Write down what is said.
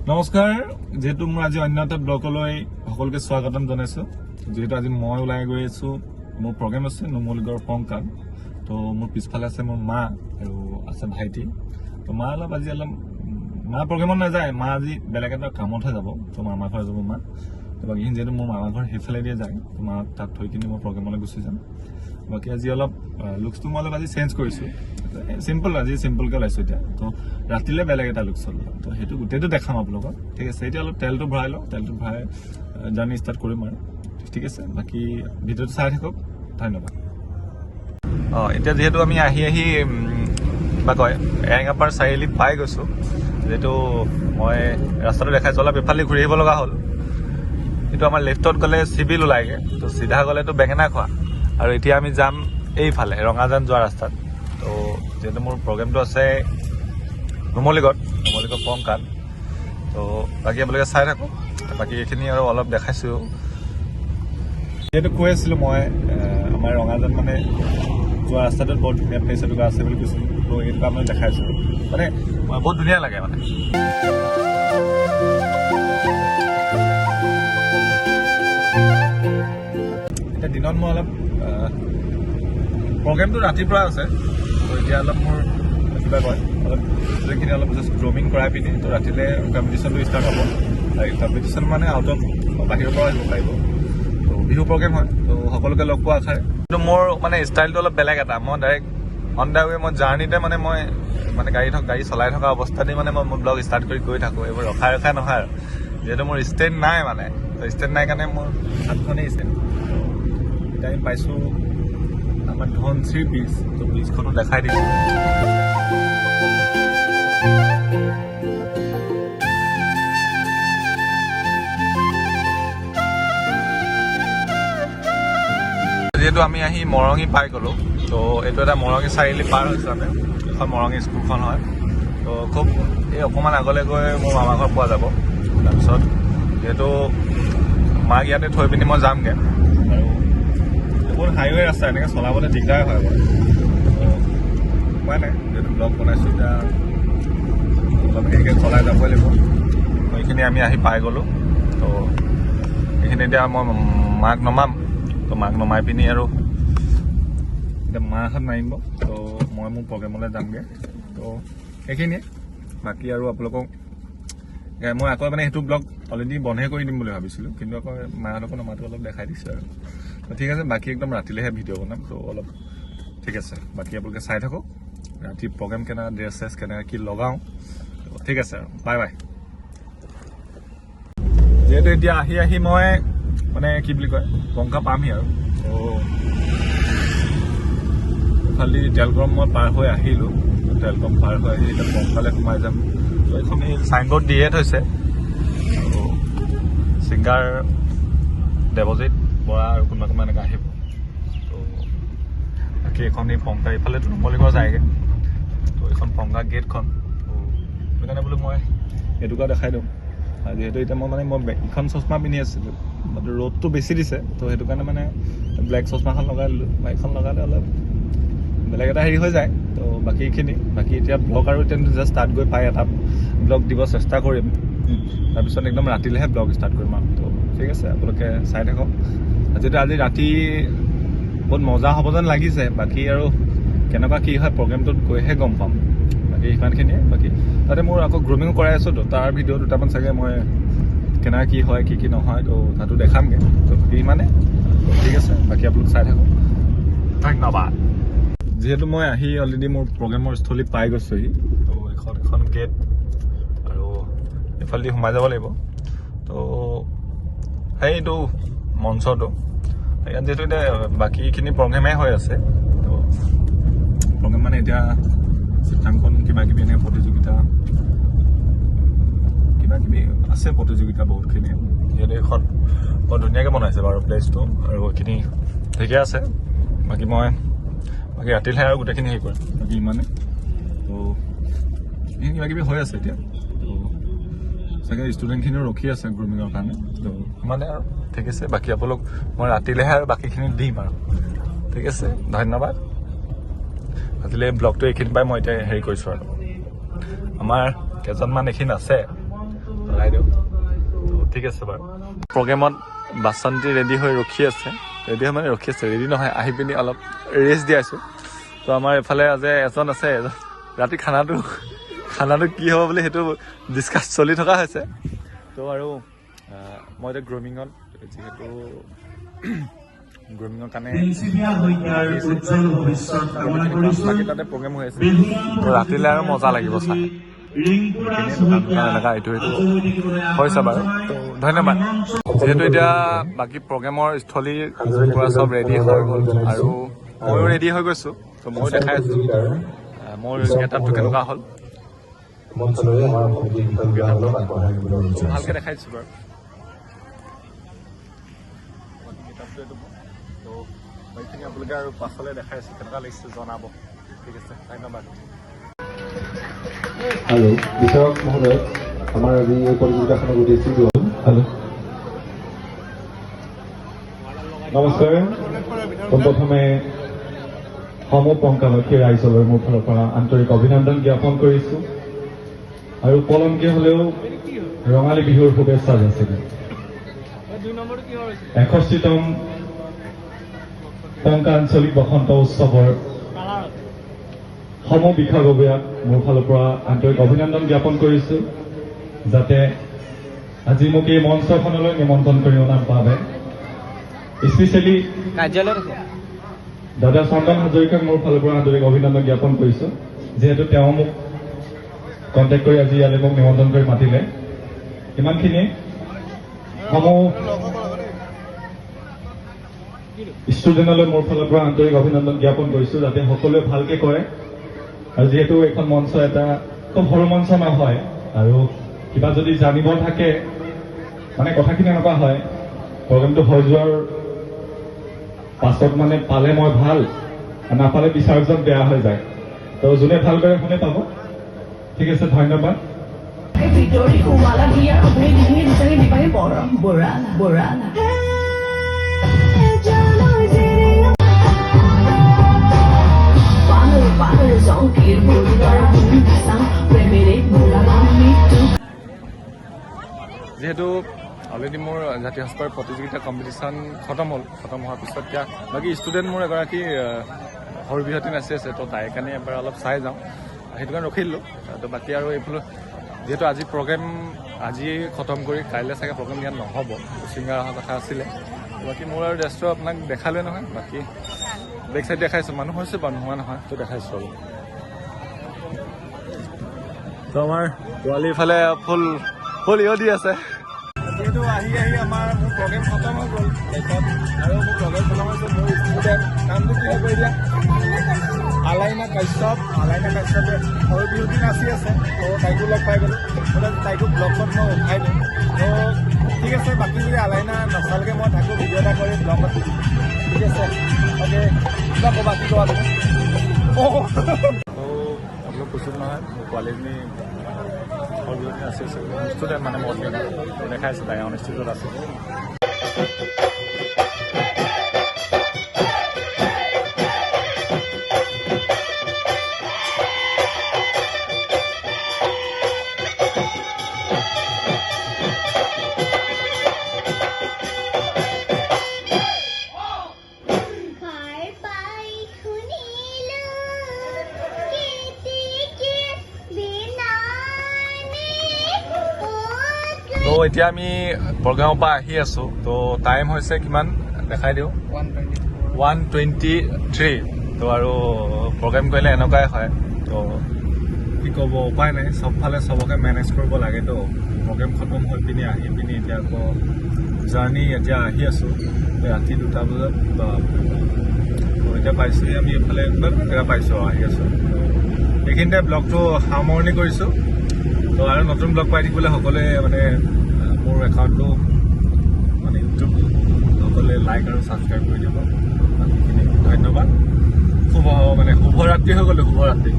নমস্কাৰ, যেহেতু মোৰ আজি অন্য এটা ব্লগলৈ সকলোকে স্বাগতম জনাইছোঁ। যেহেতু আজি মই ওলাই গৈ আছোঁ, মোৰ প্ৰগ্ৰেম আছে নুমলীগড় পংকাত। তো মোৰ পিছফালে আছে মোৰ মা আৰু আছে ভাইটি। তো মা মা প্ৰগ্ৰেমত নাযায়, মা আজি বেলেগ এটা কামতহে যাব। তো মামাৰ ঘৰ যাব মা। তো বাকী যিহেতু মোৰ মামাৰ ঘৰ সেইফালে দিয়ে যায়, তো মা তাত থৈ কিনি মই প্ৰগ্ৰেমলৈ গুচি যাম। বাকী আজি অলপ লুকছটো মই আজি চেঞ্জ কৰিছোঁ। আজি চিম্পলকৈ ওলাইছোঁ এতিয়া। তো ৰাতিলৈ বেলেগ এটা লুকছ হ'ল। তো সেইটো গোটেইটো দেখাম আপোনালোকক। ঠিক আছে, এতিয়া অলপ তেলটো ভৰাই লওঁ, তেলটো ভৰাই জাৰ্ণি ষ্টাৰ্ট কৰিম আৰু। ঠিক আছে, বাকী ভিডিঅ'টো চাই থাকক। ধন্যবাদ। এতিয়া যিহেতু আমি আহি কিবা কয় এৰেঙাপাৰ চাৰিআলি পাই গৈছোঁ। যিহেতু মই ৰাস্তাটো দেখাইছোঁ, অলপ ইফালে ঘূৰি আহিব লগা হ'ল। কিন্তু আমাৰ লেফ্টত গ'লে চিভিল ওলাইগৈ, তো চিধা গ'লেতো বেঙেনা খোৱা। আৰু এতিয়া আমি যাম এইফালে ৰঙাজান যোৱা ৰাস্তাত। তো যিহেতু মোৰ প্ৰগ্ৰেমটো আছে নুমলীগড় পংকাত। তো বাকী আপোনালোকে চাই থাকক। বাকী এইখিনি আৰু অলপ দেখাইছোঁ। যিহেতু কৈ আছিলোঁ মই আমাৰ ৰঙাজান মানে যোৱা ৰাস্তাটোত বহুত ধুনীয়া প্লেচ এটুকুৰা আছে বুলি কৈছিলোঁ। তো এইটো আপোনাক দেখাইছোঁ, মানে বহুত ধুনীয়া লাগে মানে। এতিয়া দিনত মই অলপ প্ৰগ্ৰেমটো ৰাতিপুৱা আছে। তো এতিয়া অলপ মোৰ কিবা কয় অলপ যিখিনি অলপ জাষ্ট গ্ৰুমিং কৰাই পিনি তো ৰাতিলৈ কম্পিটিশ্যনটো ষ্টাৰ্ট হ'ব। কম্পিটিশ্যন মানে আউট অফ বাহিৰৰ পৰা আহিব পাৰিব। তো বিহু প্ৰগ্ৰেম হয়, তো সকলোকে লগ পোৱা আশাৰে। কিন্তু মোৰ মানে ষ্টাইলটো অলপ বেলেগ এটা। মই ডাইৰেক্ট অন দ্য ৱে মই জাৰ্ণিতে মই গাড়ী চলাই থকা অৱস্থাতে মানে মই মোৰ ব্লগ ষ্টাৰ্ট কৰি গৈ থাকোঁ। এইবোৰ ৰখাই নহয় আৰু। যিহেতু মোৰ ষ্টেণ্ড নাই মানে, ষ্টেণ্ড নাই কাৰণে মোৰ হাতখনেই ষ্টেণ্ড। এতিয়া আমি পাইছোঁ আমাৰ ধনশ্ৰী ব্ৰিজ। তো ব্ৰিজখনো দেখাই দিছোঁ। যিহেতু আমি আহি মৰঙী পাই গ'লোঁ, তো এইটো এটা মৰঙী চাৰিআলি পাৰ হৈছোঁ আমি। এখন মৰঙী স্কুলখন হয়। তো খুব এই অকণমান আগলৈ গৈ মোৰ মামাৰ ঘৰ পোৱা যাব। তাৰপিছত যিহেতু মাক ইয়াতে থৈ পিনি মই যামগৈ। আৰু বহুত হাইৱে ৰাস্তা, এনেকৈ চলাবলৈ দিগদাৰ হয় বাৰু। উপায় নাই, যিহেতু ব্লগ বনাইছোঁ এতিয়া অলপ হেৰিকৈ চলাই যাবই লাগিব। তো এইখিনি আমি আহি পাই গ'লোঁ। তো এইখিনি এতিয়া মই মাক নমাম। তো মাক নমাই পিনি আৰু এতিয়া মাহঁত নামিব। তো মই মোৰ প্ৰগ্ৰেমলৈ যামগৈ। তো সেইখিনিয়ে। বাকী আৰু আপোনালোকক মই আকৌ মানে সেইটো ব্লগ অলৰেডি বন্ধে কৰি দিম বুলি ভাবিছিলোঁ, কিন্তু আকৌ মাহঁতকো নমাটো অলপ দেখাই দিছোঁ আৰু। তো ঠিক আছে, বাকী একদম ৰাতিলৈহে ভিডিঅ' বনাম। তো অলপ ঠিক আছে, বাকী আপোনালোকে চাই থাকক। ৰাতি প্ৰগ্ৰেম কেনেকুৱা, ড্ৰেছ চেছ কেনেকুৱা কি লগাওঁ। ঠিক আছে আৰু বাই বাই। যিহেতু এতিয়া আহি মই মানে কি বুলি কয় পংকা পামহি আৰু। তো খালি তেলকম মই পাৰ হৈ আহিলোঁ। তেলকম পাৰ হৈ আহি এতিয়া পংকালৈ সোমাই যাম। তো এইখন এই চাইনবোৰ্ড দিয়ে থৈছে। আৰু ছিংগাৰ দেৱজিত বৰা আৰু কোনোবা এনেকৈ আহিব। তো বাকী এইখন এই পংকা এইফালেতো নুমলীগড় যায়গৈ। তো এইখন পংকা গেটখন। তো সেইকাৰণে বোলো মই এইটোকে দেখাই দিওঁ। যিহেতু এতিয়া মই ইখন চশমা পিন্ধি আছিলোঁ, ৰ'দটো বেছি দিছে। তো সেইটো কাৰণে মানে ব্লেক চশমাখন লগাই দিলোঁ। বাইকখন লগালে অলপ বেলেগ এটা হেৰি হৈ যায়। তো বাকী এতিয়া ব্লগ আৰু এতিয়া জাষ্ট তাত গৈ পাই এটা ব্লগ দিব চেষ্টা কৰিম। তাৰপিছত একদম ৰাতিলৈহে ব্লগ ষ্টাৰ্ট কৰিম আৰু। তো ঠিক আছে, আপোনালোকে চাই থাকক। যিহেতু আজি ৰাতি বহুত মজা হ'ব যেন লাগিছে। বাকী আৰু কেনেকুৱা কি হয় প্ৰগ্ৰেমটোত গৈহে গম পাম। বাকী সিমানখিনিয়ে। বাকী তাতে মোৰ আকৌ গ্ৰুমিঙো কৰাই আছোঁ। তো তাৰ ভিডিঅ' দুটামান চাগে মই কেনেকুৱা কি হয় কি নহয় তো তাতো দেখামগৈ। তো ইমানে। ঠিক আছে, বাকী আপোনালোক চাই থাকক। ধন্যবাদ। যিহেতু মই আহি অলৰেডি মোৰ প্ৰগ্ৰেমৰ স্থলী পাই গৈছোঁহি। তো এখন গেট আৰু এইফালেদি সোমাই যাব লাগিব। তো সেইটো মঞ্চটো ইয়াত যিহেতু এতিয়া বাকীখিনি প্ৰগ্ৰেমেই হৈ আছে। তো প্ৰগ্ৰেম মানে এতিয়া চিত্ৰাংকন কিবাকিবি এনেকৈ প্ৰতিযোগিতা কিবাকিবি আছে, প্ৰতিযোগিতা বহুতখিনি। যিহেতু এইখন বৰ ধুনীয়াকৈ বনাইছে বাৰু প্লেচটো, আৰু এইখিনি ঠিকে আছে। বাকী ৰাতিলৈহে আৰু গোটেইখিনি হেৰি কৰিম। বাকী ইমানে। তো এইখিনি কিবাকিবি হৈ আছে এতিয়া। তো চাগে ষ্টুডেণ্টখিনিও ৰখি আছে গ্ৰুমিঙৰ কাৰণে। তো ইমানে আৰু ঠিক আছে। বাকী আপোনালোক মই ৰাতিলৈহে আৰু বাকীখিনি দিম আৰু। ঠিক আছে, ধন্যবাদ। আজিলৈ ব্লগটো এইখিনি পাই মই এতিয়া হেৰি কৰিছোঁ আৰু। আমাৰ কেইজনমান এইখিনি আছে। তো লগাই দিওঁ। ঠিক আছে বাৰু। প্ৰগ্ৰেমত বাচন্তি ৰেডি হৈ ৰখি আছে, ৰেডি হৈ মানে ৰখি আছে, ৰেডি নহয়, আহি পিনি অলপ ৰেষ্ট দি আছোঁ। তো আমাৰ এইফালে আজি এজন আছে, ৰাতি খানাটো কি হ'ব বুলি সেইটো ডিছকাছ চলি থকা হৈছে। তো আৰু মই এতিয়া গ্ৰুমিঙত, যিহেতু গ্ৰুমিঙৰ কাৰণে বাকী তাতে প্ৰগ্ৰেম হৈ আছে, তো ৰাতিলৈ আৰু মজা লাগিব চাই। এনেকুৱা এইটো হৈছে বাৰু। তো ধন্যবাদ। যিহেতু এতিয়া বাকী প্ৰগ্ৰেমৰ স্থলীৰ পৰা চব ৰেডি হৈ গ'ল আৰু ময়ো ৰেডি হৈ গৈছোঁ। তো ময়ো দেখাই আছোঁ মোৰ গেটআপটো কেনেকুৱা হ'ল, ভালকৈ দেখাইছোঁ বাৰু। তো বাকীখিনি আপোনালোকে আৰু পাছলৈ দেখাই আছোঁ, কেনেকুৱা লাগিছে জনাব। ঠিক আছে, ধন্যবাদ। আৰু বিচাৰক মহোদয়, আমাৰ আজি এই প্ৰতিযোগিতাখনৰ উদ্দেশ্যটো হ'ল নমস্কাৰ। পোনপ্ৰথমে সমপংকালক্ষী ৰাইজলৈ মোৰ ফালৰ পৰা আন্তৰিক অভিনন্দন জ্ঞাপন কৰিছোঁ আৰু পলমকে হ'লেও ৰঙালী বিহুৰ শুভেচ্ছা যাচিলোঁ। 61তম পংকা আঞ্চলিক বসন্ত উৎসৱৰ সমবিষয়ববীয়াক মোৰ ফালৰ পৰা আন্তৰিক অভিনন্দন জ্ঞাপন কৰিছোঁ, যাতে আজি মোক এই মঞ্চখনলৈ নিমন্ত্ৰণ কৰি অনাৰ বাবে। স্পেচিয়েলি দাদা চন্দন হাজৰিকাক মোৰ ফালৰ পৰা আন্তৰিক অভিনন্দন জ্ঞাপন কৰিছোঁ, যিহেতু তেওঁ মোক কণ্টেক্ট কৰি আজি ইয়ালৈ মোক নিমন্ত্ৰণ কৰি মাতিলে। ইমানখিনি ষ্টুডেণ্টলৈ মোৰ ফালৰ পৰা আন্তৰিক অভিনন্দন জ্ঞাপন কৰিছোঁ, যাতে সকলোৱে ভালকৈ কৰে। আৰু যিহেতু এইখন মঞ্চ এটা খুব সৰু মঞ্চ নহয়, আৰু কিবা যদি জানিব থাকে, মানে কথাখিনি এনেকুৱা হয়, প্ৰগ্ৰেমটো হৈ যোৱাৰ পাছত মানে পালে মই ভাল, নাপালে বিচাৰজন বেয়া হৈ যায়। তো যোনে ভাল কৰে শুনে পাব। ঠিক আছে, ধন্যবাদ। যিহেতু অলৰেডি মোৰ জাতীয় সাজপাৰ প্ৰতিযোগিতা কম্পিটিশ্যন খতম হোৱাৰ পিছত এতিয়া বাকী ষ্টুডেণ্ট মোৰ এগৰাকী সৰু বিহতী নাচি আছে, তো তাইৰ কাৰণে এবাৰ অলপ চাই যাওঁ, সেইটো কাৰণে ৰখি দিলোঁ। তো বাকী আৰু এইফালে যিহেতু আজি প্ৰগ্ৰেম আজি খতম কৰি কাইলৈ চাগে প্ৰগ্ৰেম ইয়াত নহ'ব, ছিংগাৰ অহা কথা আছিলে। বাকী মোৰ আৰু ড্ৰেছটো আপোনাক দেখালোৱে নহয়, বাকী বেক চাইড দেখাইছোঁ, মানুহ হৈছে বাৰু, নোহোৱা নহয়, তো দেখাইছোঁ আৰু। তো আমাৰ পোৱালি ইফালে ফুল ইয় দি আছে। যিহেতু আহি আমাৰ মোৰ প্ৰগ্ৰেম খতম হৈ গ'ল, তাৰপিছত আৰু মোৰ প্ৰগ্ৰেম খতম হৈছে, মোৰ ষ্টুডেণ্ট নামটো কি হৈ দিয়া আলাইনা কাশ্যপে সৰু বিহুটি নাচি আছে। তো তাইকো লগ পাই গ'লোঁ, তাইকো ব্লগত মই উঠাই দিওঁ। তো ঠিক আছে, বাকী যদি আলাইনা নচালকৈ মই থাকোঁ, ভিডিঅ' এটা কৰি ব্লগত। ঠিক আছে, অ'কে, কিবা ক'বা, কি ক'বা তুমি? তো আপোনাক কৈছোঁ নহয়, মোৰ পোৱালিজনী সৰু বিহুটি নাচি আছে, ষ্টুডেণ্ট মানে মই দেখাই আছে, তাই অনুষ্ঠিতত আছে। তো এতিয়া আমি প্ৰগ্ৰামৰ পৰা আহি আছোঁ, তো টাইম হৈছে কিমান দেখাই দিওঁ, 1:23। তো আৰু প্ৰগ্ৰেম কৰিলে এনেকুৱাই হয়, তো কি ক'ব, উপায় নাই, চবফালে চবকে মেনেজ কৰিব লাগেতো। প্ৰগ্ৰেম খতম হৈ পিনি আহি পিনি এতিয়া আকৌ জাৰ্ণি, এতিয়া আহি আছোঁ ৰাতি 2টা বজাত, তো এতিয়া পাইছোঁহি আমি এইফালে কেইটা পাইছোঁ, আহি আছোঁ। এইখিনিতে ব্লগটো সামৰণি কৰিছোঁ। তো আৰু নতুন ব্লগ পাই থাকিবলৈ সকলোৱে মানে মোৰ একাউণ্টটো মানে ইউটিউব সকলোৱে লাইক আৰু ছাবস্ক্ৰাইব কৰি দিব। বাকীখিনি ধন্যবাদ। শুভৰাত্ৰি হৈ গ'লো, শুভৰাত্ৰি।